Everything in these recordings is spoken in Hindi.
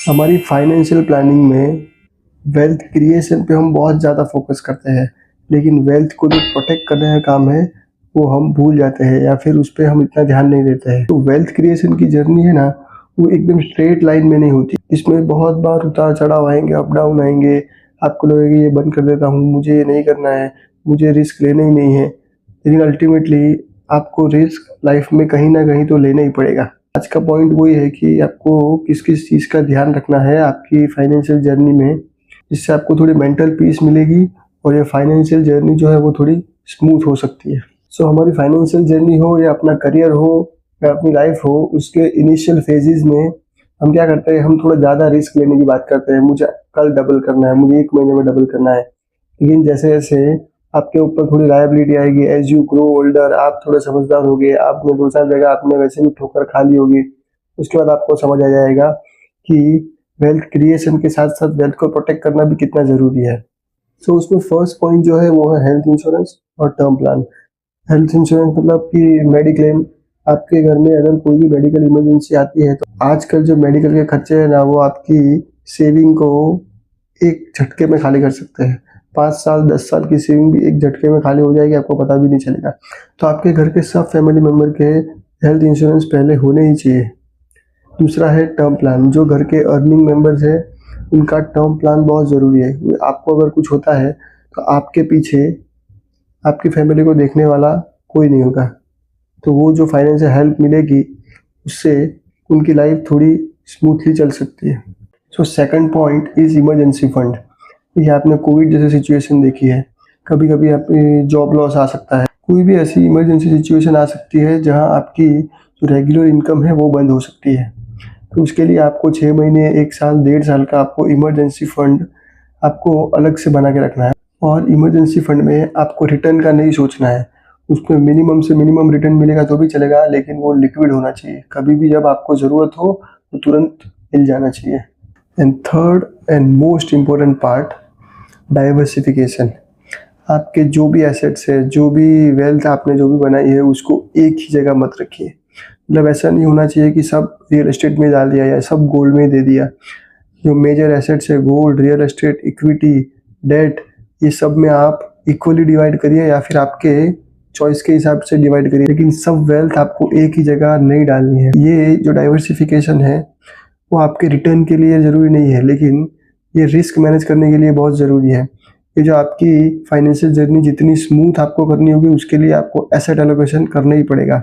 हमारी फाइनेंशियल प्लानिंग में वेल्थ क्रिएशन पे हम बहुत ज़्यादा फोकस करते हैं, लेकिन वेल्थ को जो प्रोटेक्ट करने का काम है वो हम भूल जाते हैं या फिर उस पे हम इतना ध्यान नहीं देते हैं। तो वेल्थ क्रिएशन की जर्नी है ना, वो एकदम स्ट्रेट लाइन में नहीं होती। इसमें बहुत बार उतार चढ़ाव आएंगे, अप डाउन आएंगे। आपको लगेगा ये बंद कर देता हूँ, मुझे ये नहीं करना है, मुझे रिस्क लेना ही नहीं है। लेकिन अल्टीमेटली आपको रिस्क लाइफ में कहीं ना कहीं तो लेना ही पड़ेगा। आज का पॉइंट वही है कि आपको किस किस चीज़ का ध्यान रखना है आपकी फाइनेंशियल जर्नी में, जिससे आपको थोड़ी मेंटल पीस मिलेगी और ये फाइनेंशियल जर्नी जो है वो थोड़ी स्मूथ हो सकती है। सो हमारी फाइनेंशियल जर्नी हो या अपना करियर हो या अपनी लाइफ हो, उसके इनिशियल फेजेस में हम क्या करते हैं, हम थोड़ा ज़्यादा रिस्क लेने की बात करते हैं। मुझे कल डबल करना है, मुझे 1 महीने में डबल करना है। लेकिन जैसे जैसे आपके ऊपर थोड़ी लायबिलिटी आएगी, एज यू ग्रो ओल्डर, आप थोड़े समझदार होगे, आपने 2-4 जगह आपने वैसे भी ठोकर खा ली होगी, उसके बाद आपको समझ आ जाएगा कि वेल्थ क्रिएशन के साथ साथ वेल्थ को प्रोटेक्ट करना भी कितना ज़रूरी है। सो उसमें फर्स्ट पॉइंट जो है वो है हेल्थ इंश्योरेंस और टर्म प्लान। हेल्थ इंश्योरेंस मतलब कि मेडिक्लेम। आपके घर में अगर कोई भी मेडिकल इमरजेंसी आती है तो आजकल जो मेडिकल के खर्चे हैं ना, वो आपकी सेविंग को एक झटके में खाली कर सकते हैं। 5 साल 10 साल की सेविंग भी एक झटके में खाली हो जाएगी, आपको पता भी नहीं चलेगा। तो आपके घर के सब फैमिली मेम्बर के हेल्थ इंश्योरेंस पहले होने ही चाहिए। दूसरा है टर्म प्लान। जो घर के अर्निंग मेंबर्स हैं उनका टर्म प्लान बहुत ज़रूरी है। आपको अगर कुछ होता है तो आपके पीछे आपकी फैमिली को देखने वाला कोई नहीं होगा, तो वो जो फाइनेंशियल हेल्प मिलेगी उससे उनकी लाइफ थोड़ी स्मूथली चल सकती है। So second point is emergency fund. ये आपने कोविड जैसी सिचुएशन देखी है, कभी कभी आपकी जॉब लॉस आ सकता है, कोई भी ऐसी इमरजेंसी सिचुएशन आ सकती है जहां आपकी जो रेगुलर इनकम है वो बंद हो सकती है। तो उसके लिए आपको 6 महीने, 1 साल, 1.5 साल का आपको इमरजेंसी फंड आपको अलग से बना के रखना है। और इमरजेंसी फंड में आपको रिटर्न का नहीं सोचना है। उसमें मिनिमम से मिनिमम रिटर्न मिलेगा तो भी चलेगा, लेकिन वो लिक्विड होना चाहिए। कभी भी जब आपको ज़रूरत हो तो तुरंत मिल जाना चाहिए। And third and most important part, diversification. आपके जो भी एसेट्स है, जो भी वेल्थ आपने जो भी बनाई है, उसको एक ही जगह मत रखिए। मतलब ऐसा नहीं होना चाहिए कि सब रियल एस्टेट में डाल दिया या सब गोल्ड में दे दिया। जो मेजर एसेट्स है, gold, real estate, equity, debt, ये सब में आप इक्वली डिवाइड करिए या फिर आपके चॉइस के हिसाब से डिवाइड करिए, लेकिन सब वेल्थ आपको एक ही जगह नहीं डालनी है। ये जो डाइवर्सिफिकेशन है वो आपके रिटर्न के लिए ज़रूरी नहीं है, लेकिन ये रिस्क मैनेज करने के लिए बहुत ज़रूरी है। ये जो आपकी फाइनेंशियल जर्नी जितनी स्मूथ आपको करनी होगी, उसके लिए आपको एसेट एलोकेशन करना ही पड़ेगा।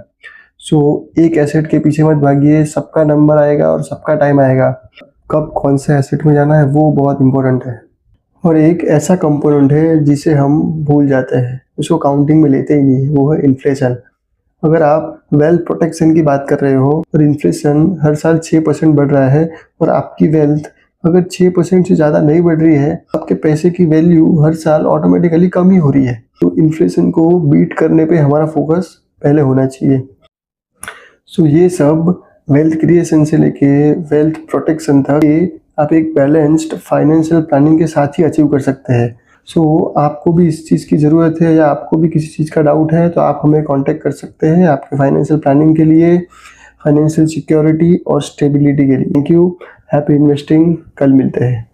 सो एक एसेट के पीछे मत भागिए, सबका नंबर आएगा और सबका टाइम आएगा। कब कौन से एसेट में जाना है वो बहुत इंपॉर्टेंट है। और एक ऐसा कंपोनेंट है जिसे हम भूल जाते हैं, उसको काउंटिंग में लेते ही नहीं, वो है इन्फ्लेशन। अगर आप वेल्थ प्रोटेक्शन की बात कर रहे हो और इन्फ्लेशन हर साल 6% बढ़ रहा है और आपकी वेल्थ अगर 6% से ज़्यादा नहीं बढ़ रही है, आपके पैसे की वैल्यू हर साल ऑटोमेटिकली कम ही हो रही है। तो इन्फ्लेशन को बीट करने पे हमारा फोकस पहले होना चाहिए। सो ये सब वेल्थ क्रिएशन से लेके वेल्थ प्रोटेक्शन तक ये आप एक बैलेंस्ड फाइनेंशियल प्लानिंग के साथ ही अचीव कर सकते हैं। सो आपको भी इस चीज़ की ज़रूरत है या आपको भी किसी चीज़ का डाउट है तो आप हमें कांटेक्ट कर सकते हैं आपके फाइनेंशियल प्लानिंग के लिए, फाइनेंशियल सिक्योरिटी और स्टेबिलिटी के लिए। Thank you, happy investing. कल मिलते हैं।